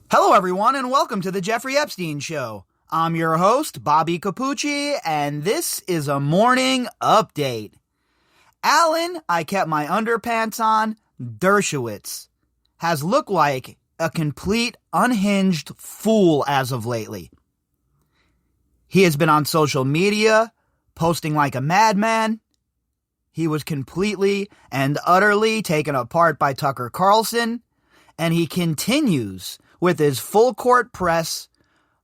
Hello, everyone, and welcome to the Jeffrey Epstein Show. I'm your host, Bobbycapucci, and this is a morning update. Alan, I kept my underpants on, Dershowitz, has looked like a complete, unhinged fool as of lately. He has been on social media, posting like a madman. He was completely and utterly taken apart by Tucker Carlson, and he continues with his full court press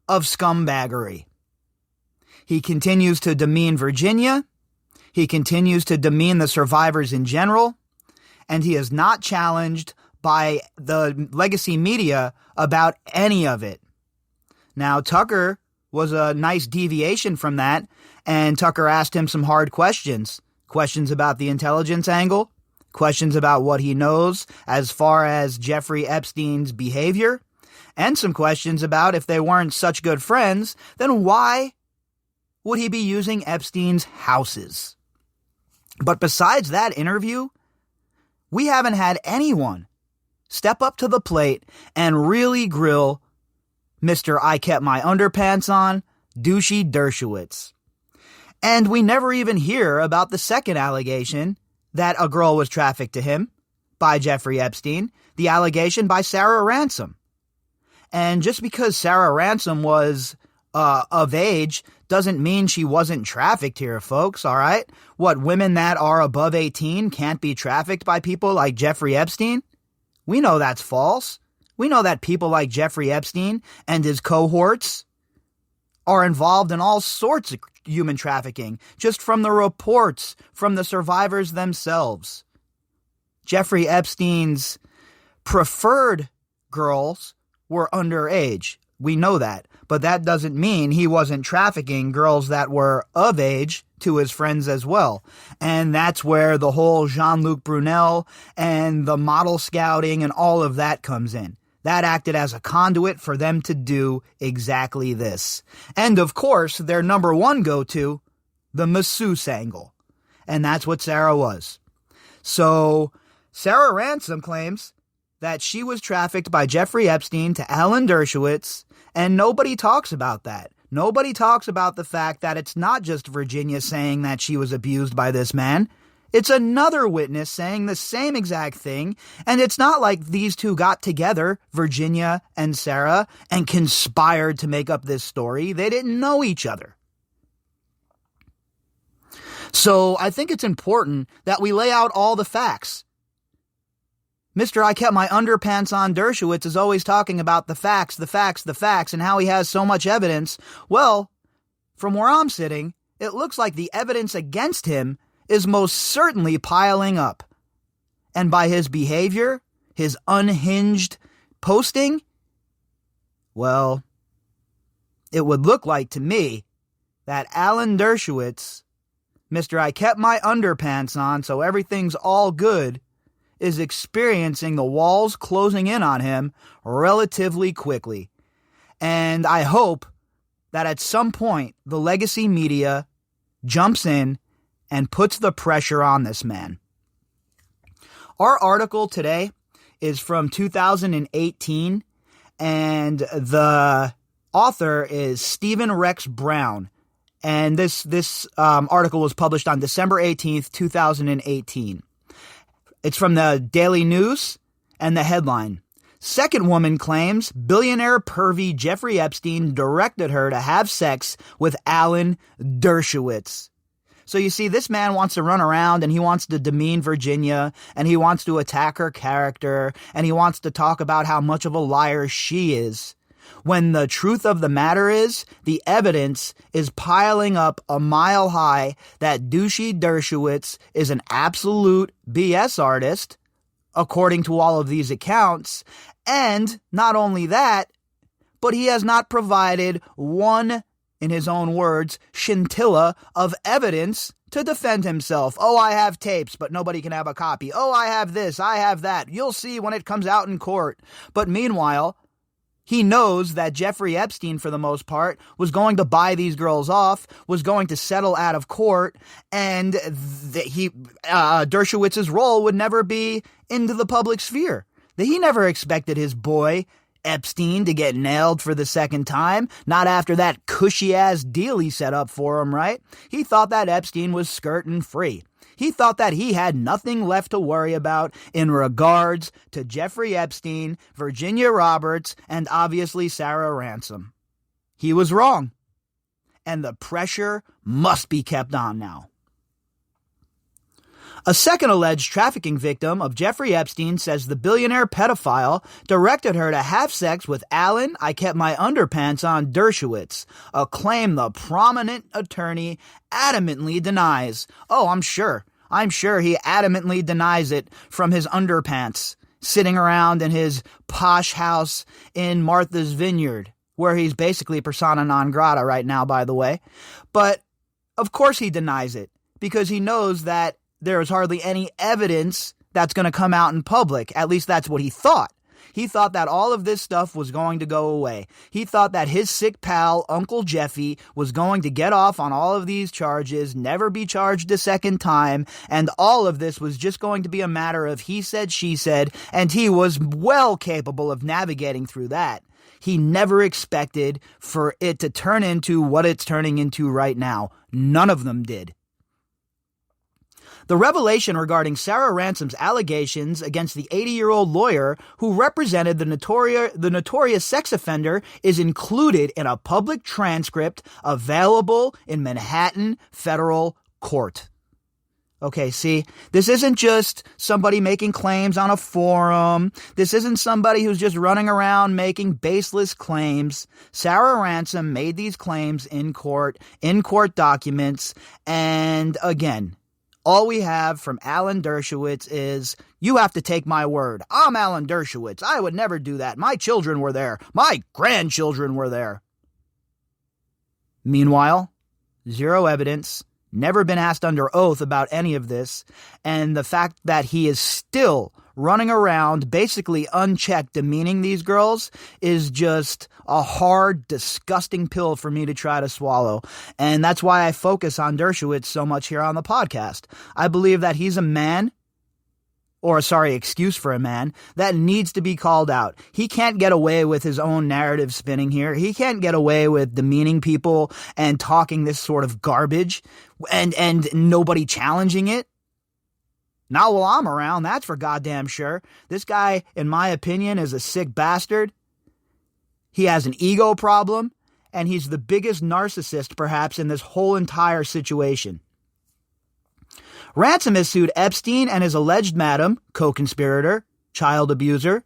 of scumbaggery. He continues to demean Virginia. He continues to demean the survivors in general. And he is not challenged by the legacy media about any of it. Now, Tucker was a nice deviation from that, and Tucker asked him some hard questions. Questions about the intelligence angle, questions about what he knows as far as Jeffrey Epstein's behavior, and some questions about if they weren't such good friends, then why would he be using Epstein's houses? But besides that interview, we haven't had anyone step up to the plate and really grill Mr. I kept my underpants on, douchey Dershowitz. And we never even hear about the second allegation that a girl was trafficked to him by Jeffrey Epstein, the allegation by Sarah Ransom. And just because Sarah Ransom was of age doesn't mean she wasn't trafficked here, folks, all right? What, women that are above 18 can't be trafficked by people like Jeffrey Epstein? We know that's false. We know that people like Jeffrey Epstein and his cohorts are involved in all sorts of human trafficking, just from the reports from the survivors themselves. Jeffrey Epstein's preferred girls were underage. We know that. But that doesn't mean he wasn't trafficking girls that were of age to his friends as well. And that's where the whole Jean-Luc Brunel and the model scouting and all of that comes in. That acted as a conduit for them to do exactly this. And of course, their number one go-to, the masseuse angle. And that's what Sarah was. So Sarah Ransom claims that she was trafficked by Jeffrey Epstein to Alan Dershowitz, and nobody talks about that. Nobody talks about the fact that it's not just Virginia saying that she was abused by this man. It's another witness saying the same exact thing, and it's not like these two got together, Virginia and Sarah, and conspired to make up this story. They didn't know each other. So I think it's important that we lay out all the facts. Mr. I kept my underpants on Dershowitz is always talking about the facts, and how he has so much evidence. Well, from where I'm sitting, it looks like the evidence against him is most certainly piling up. And by his behavior, his unhinged posting, well, it would look like to me that Alan Dershowitz, Mr. I kept my underpants on so everything's all good, is experiencing the walls closing in on him relatively quickly. And I hope that at some point the legacy media jumps in and puts the pressure on this man. Our article today is from 2018, and the author is Stephen Rex Brown. And this article was published on December 18th, 2018. It's from the Daily News, and the headline, Second woman claims billionaire pervy Jeffrey Epstein directed her to have sex with Alan Dershowitz. So you see, this man wants to run around and he wants to demean Virginia, and he wants to attack her character, and he wants to talk about how much of a liar she is. When the truth of the matter is, the evidence is piling up a mile high that douchey Dershowitz is an absolute BS artist, according to all of these accounts. And not only that, but he has not provided one, in his own words, scintilla of evidence to defend himself. Oh, I have tapes, but nobody can have a copy. Oh, I have this, I have that. You'll see when it comes out in court. But meanwhile, he knows that Jeffrey Epstein, for the most part, was going to buy these girls off, was going to settle out of court, and Dershowitz's role would never be into the public sphere. That he never expected his boy Epstein to get nailed for the second time, not after that cushy-ass deal he set up for him, right? He thought that Epstein was skirting free. He thought that he had nothing left to worry about in regards to Jeffrey Epstein, Virginia Roberts, and obviously Sarah Ransom. He was wrong. And the pressure must be kept on now. A second alleged trafficking victim of Jeffrey Epstein says the billionaire pedophile directed her to have sex with Alan, I kept my underpants on, Dershowitz, a claim the prominent attorney adamantly denies. Oh, I'm sure he adamantly denies it from his underpants, sitting around in his posh house in Martha's Vineyard, where he's basically persona non grata right now, by the way. But of course he denies it, because he knows that there is hardly any evidence that's going to come out in public. At least that's what he thought. He thought that all of this stuff was going to go away. He thought that his sick pal, Uncle Jeffy, was going to get off on all of these charges, never be charged a second time, and all of this was just going to be a matter of he said, she said, and he was well capable of navigating through that. He never expected for it to turn into what it's turning into right now. None of them did. The revelation regarding Sarah Ransom's allegations against the 80-year-old lawyer who represented the notorious sex offender is included in a public transcript available in Manhattan Federal Court. Okay, see, this isn't just somebody making claims on a forum. This isn't somebody who's just running around making baseless claims. Sarah Ransom made these claims in court documents, and again, all we have from Alan Dershowitz is, you have to take my word. I'm Alan Dershowitz. I would never do that. My children were there. My grandchildren were there. Meanwhile, zero evidence, never been asked under oath about any of this, and the fact that he is still running around basically unchecked demeaning these girls is just a hard, disgusting pill for me to try to swallow. And that's why I focus on Dershowitz so much here on the podcast. I believe that he's a man, excuse for a man, that needs to be called out. He can't get away with his own narrative spinning here. He can't get away with demeaning people and talking this sort of garbage and nobody challenging it. Not while I'm around, that's for goddamn sure. This guy, in my opinion, is a sick bastard. He has an ego problem, and he's the biggest narcissist, perhaps, in this whole entire situation. Ransom has sued Epstein and his alleged madam, co-conspirator, child abuser,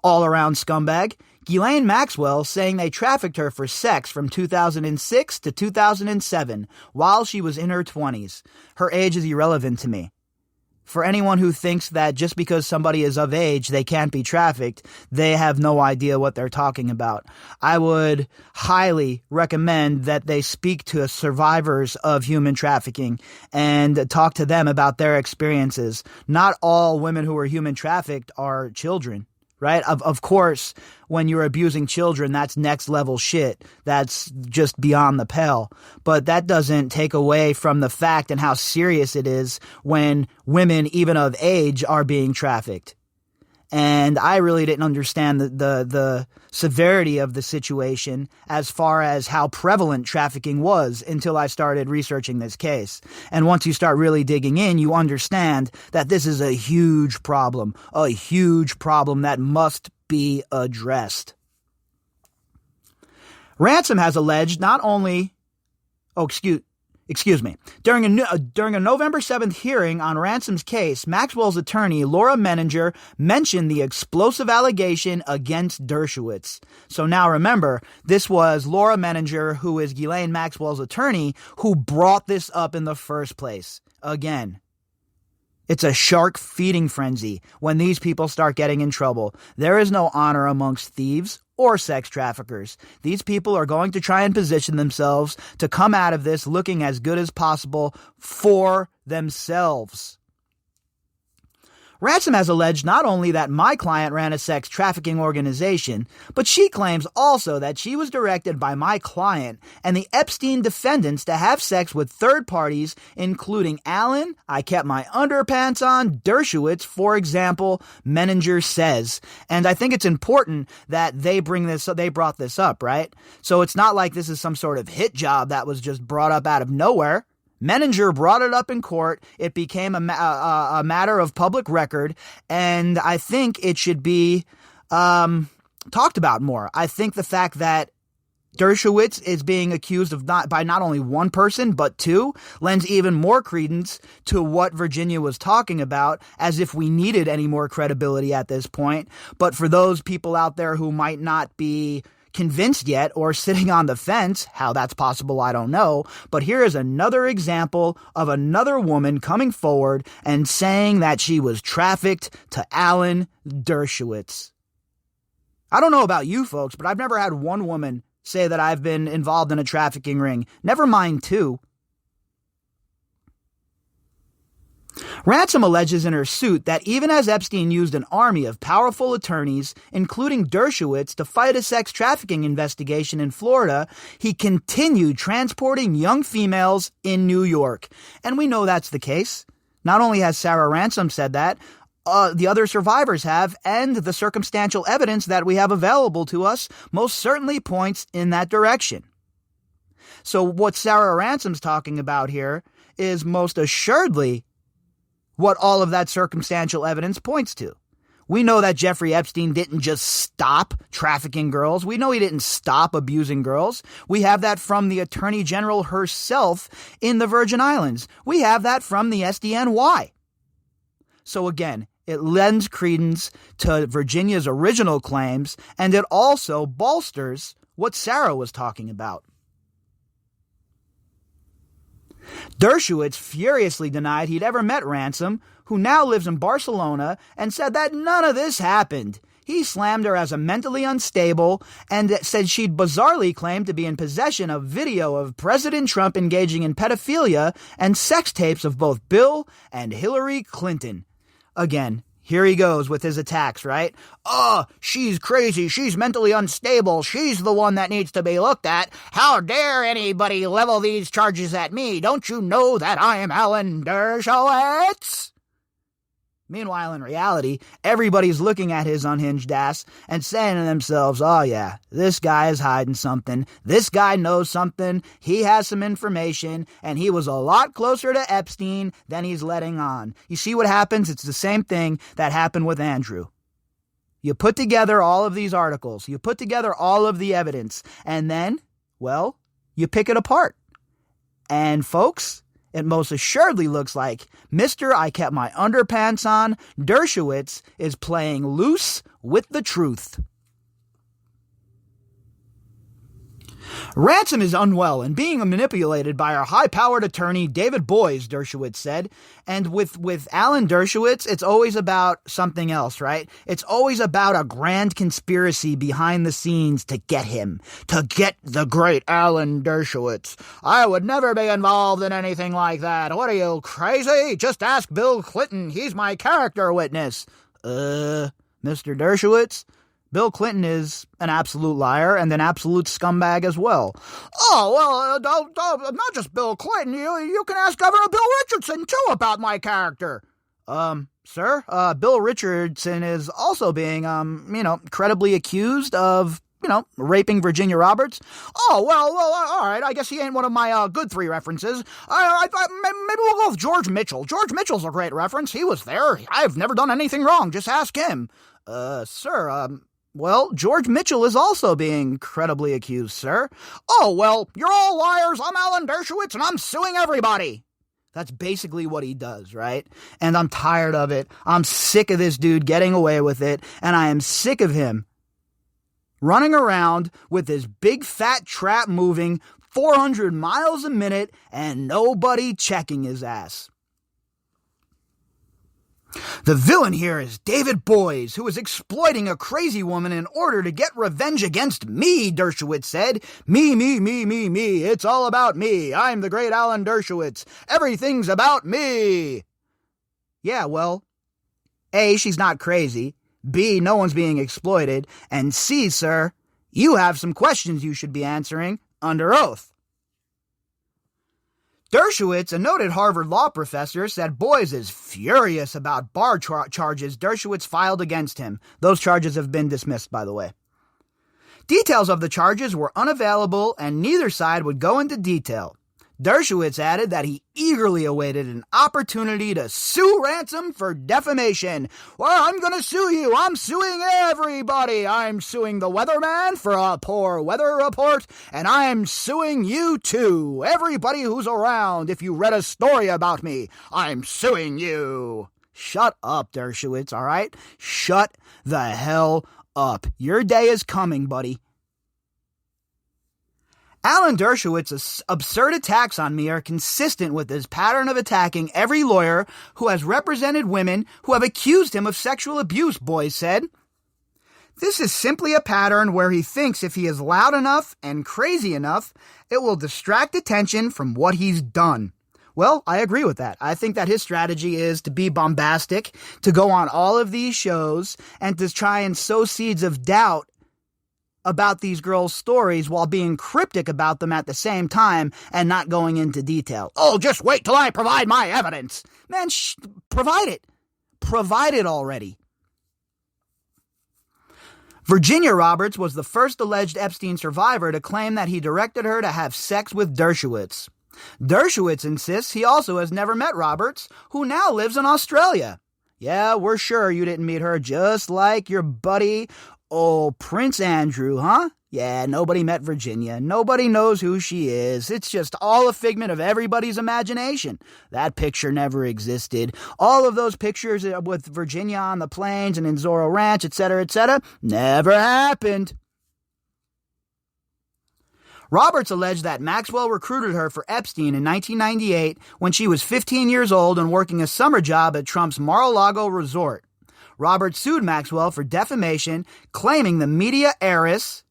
all-around scumbag, Ghislaine Maxwell, saying they trafficked her for sex from 2006 to 2007 while she was in her 20s. Her age is irrelevant to me. For anyone who thinks that just because somebody is of age, they can't be trafficked, they have no idea what they're talking about. I would highly recommend that they speak to survivors of human trafficking and talk to them about their experiences. Not all women who are human trafficked are children. Right? Of course, when you're abusing children, that's next level shit. That's just beyond the pale. But that doesn't take away from the fact and how serious it is when women, even of age, are being trafficked. And I really didn't understand the severity of the situation as far as how prevalent trafficking was until I started researching this case. And once you start really digging in, you understand that this is a huge problem that must be addressed. Ransom has alleged not only... Excuse me. During a November 7th hearing on Ransom's case, Maxwell's attorney, Laura Menninger, mentioned the explosive allegation against Dershowitz. So now remember, this was Laura Menninger, who is Ghislaine Maxwell's attorney, who brought this up in the first place. Again, it's a shark feeding frenzy when these people start getting in trouble. There is no honor amongst thieves or sex traffickers. These people are going to try and position themselves to come out of this looking as good as possible for themselves. Ransom has alleged not only that my client ran a sex trafficking organization, but she claims also that she was directed by my client and the Epstein defendants to have sex with third parties, including Allen, I kept my underpants on, Dershowitz, for example, Menninger says. And I think it's important that they brought this up, right? So it's not like this is some sort of hit job that was just brought up out of nowhere. Menninger brought it up in court. It became a matter of public record, and I think it should be talked about more. I think the fact that Dershowitz is being accused of not only one person, but two, lends even more credence to what Virginia was talking about, as if we needed any more credibility at this point. But for those people out there who might not be convinced yet or sitting on the fence, how that's possible, I don't know. But here is another example of another woman coming forward and saying that she was trafficked to Alan Dershowitz. I don't know about you folks, but I've never had one woman say that I've been involved in a trafficking ring. Never mind two. Ransom alleges in her suit that even as Epstein used an army of powerful attorneys, including Dershowitz, to fight a sex trafficking investigation in Florida, he continued transporting young females in New York. And we know that's the case. Not only has Sarah Ransom said that, the other survivors have, and the circumstantial evidence that we have available to us most certainly points in that direction. So what Sarah Ransom's talking about here is most assuredly what all of that circumstantial evidence points to. We know that Jeffrey Epstein didn't just stop trafficking girls. We know he didn't stop abusing girls. We have that from the Attorney General herself in the Virgin Islands. We have that from the SDNY. So again, it lends credence to Virginia's original claims, and it also bolsters what Sarah was talking about. Dershowitz furiously denied he'd ever met Ransom, who now lives in Barcelona, and said that none of this happened. He slammed her as a mentally unstable and said she'd bizarrely claimed to be in possession of video of President Trump engaging in pedophilia and sex tapes of both Bill and Hillary Clinton. Again, here he goes with his attacks, right? She's crazy. She's mentally unstable. She's the one that needs to be looked at. How dare anybody level these charges at me? Don't you know that I am Alan Dershowitz? Meanwhile, in reality, everybody's looking at his unhinged ass and saying to themselves, oh yeah, this guy is hiding something. This guy knows something. He has some information, and he was a lot closer to Epstein than he's letting on. You see what happens? It's the same thing that happened with Andrew. You put together all of these articles. You put together all of the evidence. And then, well, you pick it apart. And folks, it most assuredly looks like Mr. I kept my underpants on, Dershowitz, is playing loose with the truth. Ransom is unwell and being manipulated by our high-powered attorney, David Boies, Dershowitz said. And with Alan Dershowitz, it's always about something else, right? It's always about a grand conspiracy behind the scenes to get him, to get the great Alan Dershowitz. I would never be involved in anything like that. What are you, crazy? Just ask Bill Clinton. He's my character witness. Mr. Dershowitz? Bill Clinton is an absolute liar and an absolute scumbag as well. Not just Bill Clinton. You can ask Governor Bill Richardson, too, about my character. Sir, Bill Richardson is also being, credibly accused of, raping Virginia Roberts. All right. I guess he ain't one of my good three references. Maybe we'll go with George Mitchell. George Mitchell's a great reference. He was there. I've never done anything wrong. Just ask him. Sir, well, George Mitchell is also being credibly accused, sir. You're all liars. I'm Alan Dershowitz, and I'm suing everybody. That's basically what he does, right? And I'm tired of it. I'm sick of this dude getting away with it, and I am sick of him running around with this big fat trap moving 400 miles a minute and nobody checking his ass. The villain here is David Boies, who is exploiting a crazy woman in order to get revenge against me, Dershowitz said. Me. It's all about me. I'm the great Alan Dershowitz. Everything's about me. Yeah, well, A, she's not crazy. B, no one's being exploited. And C, sir, you have some questions you should be answering under oath. Dershowitz, a noted Harvard law professor, said Boys is furious about bar charges Dershowitz filed against him. Those charges have been dismissed, by the way. Details of the charges were unavailable, and neither side would go into detail. Dershowitz added that he eagerly awaited an opportunity to sue Ransome for defamation. Well, I'm going to sue you. I'm suing everybody. I'm suing the weatherman for a poor weather report, and I'm suing you too. Everybody who's around, if you read a story about me, I'm suing you. Shut up, Dershowitz, all right? Shut the hell up. Your day is coming, buddy. Alan Dershowitz's absurd attacks on me are consistent with his pattern of attacking every lawyer who has represented women who have accused him of sexual abuse, Boys said. This is simply a pattern where he thinks if he is loud enough and crazy enough, it will distract attention from what he's done. Well, I agree with that. I think that his strategy is to be bombastic, to go on all of these shows, and to try and sow seeds of doubt about these girls' stories while being cryptic about them at the same time and not going into detail. Oh, just wait till I provide my evidence. Man, provide it. Provide it already. Virginia Roberts was the first alleged Epstein survivor to claim that he directed her to have sex with Dershowitz. Dershowitz insists he also has never met Roberts, who now lives in Australia. Yeah, we're sure you didn't meet her, just like your buddy, Prince Andrew, huh? Yeah, nobody met Virginia. Nobody knows who she is. It's just all a figment of everybody's imagination. That picture never existed. All of those pictures with Virginia on the plains and in Zorro Ranch, etc., never happened. Roberts alleged that Maxwell recruited her for Epstein in 1998 when she was 15 years old and working a summer job at Trump's Mar-a-Lago resort. Roberts sued Maxwell for defamation, claiming the media heiress,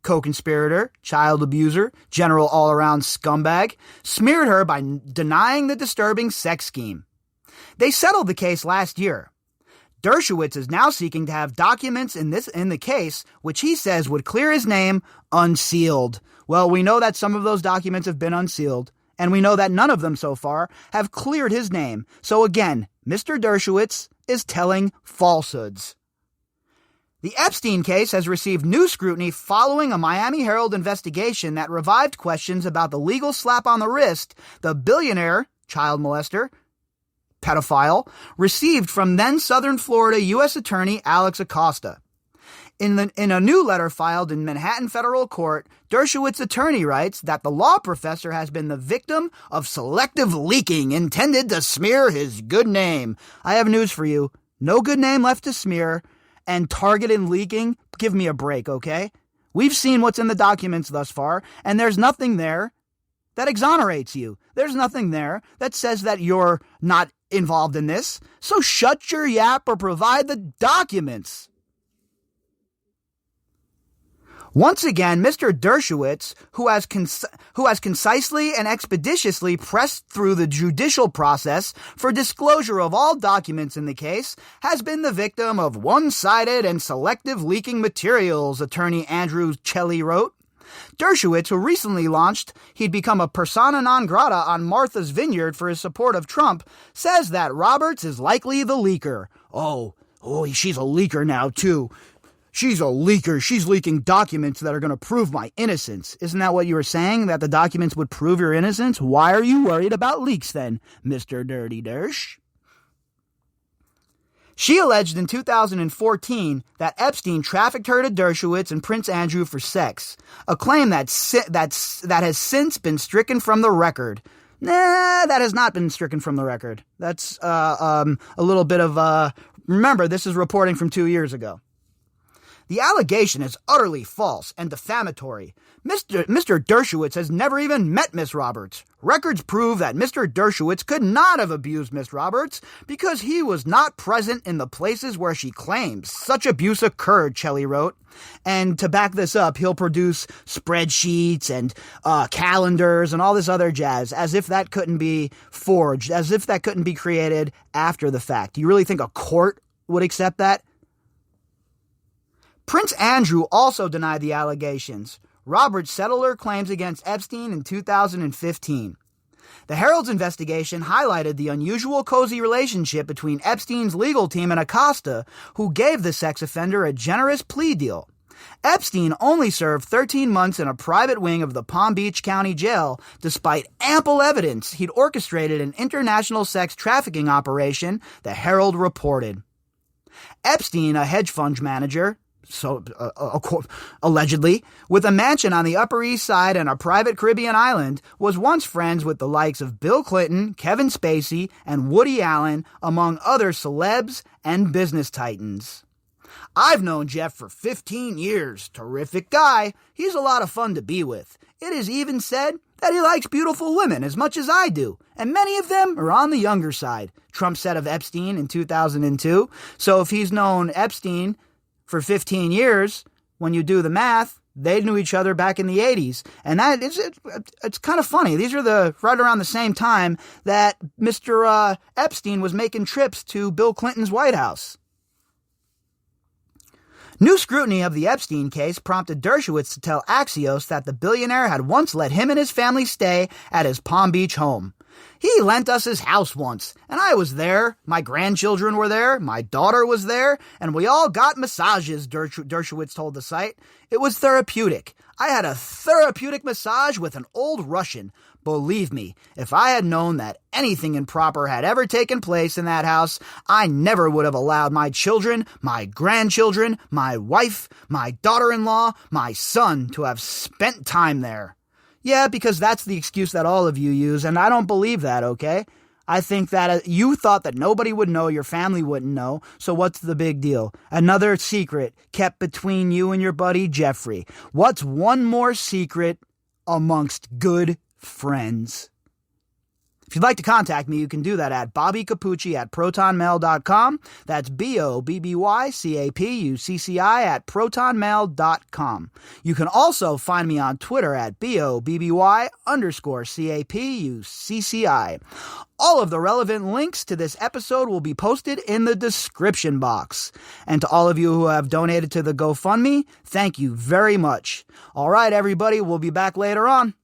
co-conspirator, child abuser, general all-around scumbag, smeared her by denying the disturbing sex scheme. They settled the case last year. Dershowitz is now seeking to have documents in the case, which he says would clear his name, unsealed. Well, we know that some of those documents have been unsealed, and we know that none of them so far have cleared his name. So again, Mr. Dershowitz is telling falsehoods. The Epstein case has received new scrutiny following a Miami Herald investigation that revived questions about the legal slap on the wrist the billionaire, child molester, pedophile, received from then Southern Florida U.S. Attorney Alex Acosta. In a new letter filed in Manhattan federal court, Dershowitz's attorney writes that the law professor has been the victim of selective leaking intended to smear his good name. I have news for you. No good name left to smear, and targeted leaking, give me a break, okay? We've seen what's in the documents thus far, and there's nothing there that exonerates you. There's nothing there that says that you're not involved in this. So shut your yap or provide the documents. Once again, Mr. Dershowitz, who has concisely and expeditiously pressed through the judicial process for disclosure of all documents in the case, has been the victim of one-sided and selective leaking materials, attorney Andrew Chelly wrote. Dershowitz, who recently launched he'd become a persona non grata on Martha's Vineyard for his support of Trump, says that Roberts is likely the leaker. Oh, she's a leaker now, too. She's a leaker. She's leaking documents that are going to prove my innocence. Isn't that what you were saying, that the documents would prove your innocence? Why are you worried about leaks then, Mr. Dirty Dersh? She alleged in 2014 that Epstein trafficked her to Dershowitz and Prince Andrew for sex, a claim that has since been stricken from the record. Nah, that has not been stricken from the record. That's a little bit of... remember, this is reporting from 2 years ago. The allegation is utterly false and defamatory. Mr. Dershowitz has never even met Miss Roberts. Records prove that Mr. Dershowitz could not have abused Miss Roberts because he was not present in the places where she claims such abuse occurred, Chelly wrote. And to back this up, he'll produce spreadsheets and calendars and all this other jazz, as if that couldn't be forged, as if that couldn't be created after the fact. Do you really think a court would accept that. Prince Andrew also denied the allegations. Robert settled claims against Epstein in 2015. The Herald's investigation highlighted the unusual cozy relationship between Epstein's legal team and Acosta, who gave the sex offender a generous plea deal. Epstein only served 13 months in a private wing of the Palm Beach County Jail, despite ample evidence he'd orchestrated an international sex trafficking operation, the Herald reported. Epstein, a hedge fund manager, allegedly, with a mansion on the Upper East Side and a private Caribbean island, was once friends with the likes of Bill Clinton, Kevin Spacey, and Woody Allen, among other celebs and business titans. I've known Jeff for 15 years. Terrific guy. He's a lot of fun to be with. It is even said that he likes beautiful women as much as I do, and many of them are on the younger side, Trump said of Epstein in 2002. So if he's known Epstein for 15 years, when you do the math, they knew each other back in the 80s. And that is, it's kind of funny. These are right around the same time that Mr. Epstein was making trips to Bill Clinton's White House. New scrutiny of the Epstein case prompted Dershowitz to tell Axios that the billionaire had once let him and his family stay at his Palm Beach home. He lent us his house once, and I was there, my grandchildren were there, my daughter was there, and we all got massages, Dershowitz told the site. It was therapeutic. I had a therapeutic massage with an old Russian. Believe me, if I had known that anything improper had ever taken place in that house, I never would have allowed my children, my grandchildren, my wife, my daughter-in-law, my son to have spent time there. Yeah, because that's the excuse that all of you use, and I don't believe that, okay? I think that you thought that nobody would know, your family wouldn't know, so what's the big deal? Another secret kept between you and your buddy Jeffrey. What's one more secret amongst good friends? If you'd like to contact me, you can do that at bobbycapucci@protonmail.com. That's BOBBYCAPUCCI@protonmail.com. You can also find me on Twitter at BOBBY_CAPUCCI. All of the relevant links to this episode will be posted in the description box. And to all of you who have donated to the GoFundMe, thank you very much. All right, everybody, we'll be back later on.